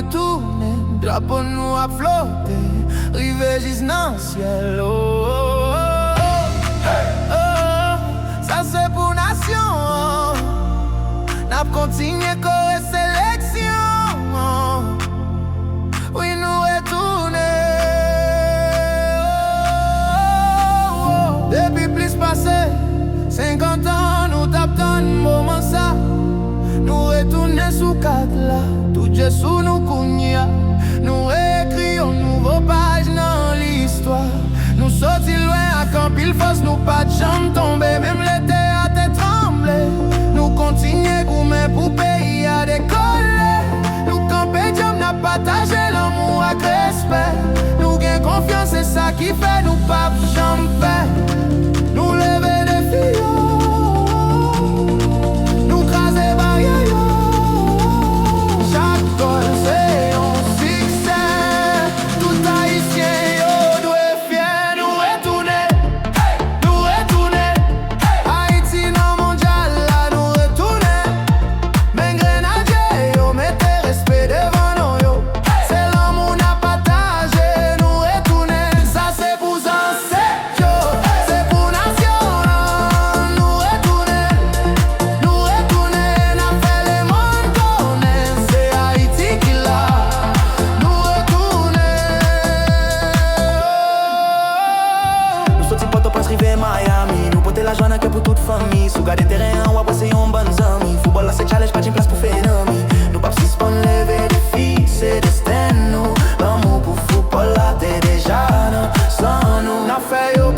retourner, drapeau nous a flotté, rive juste dans le ciel. Oh, oh, oh, oh, oh. Ça c'est pour nation, oh. N'a continué qu'on sélection. Oh. Oui, nous retourner. Oh, oh. Depuis plus passé 50 ans, nous tapons moment ça. Nous retourner sous cadre là, tout Dieu sous nous cogna. Nous réécrions nouveau page dans l'histoire. Nous sortis loin à camp, il faut nous pas de chambre tomber. Même l'été à tête tremblée. Nous continuons gourmet pour pays à décoller. Nous camper, Dieu n'a partagé l'amour avec respect. Nous gain confiance, c'est ça qui fait nous pas champer. Nous lever des filles. Miami, nous porter la joie que pour toute famille. Sous garder terrain, on va passer un bon ami. Football là c'est challenge, pas de place pour phénomène. Nous pas suspendre lever défi, c'est destin nous. L'amour pour football là t'es déjà non. Sans nous, n'a fait yo.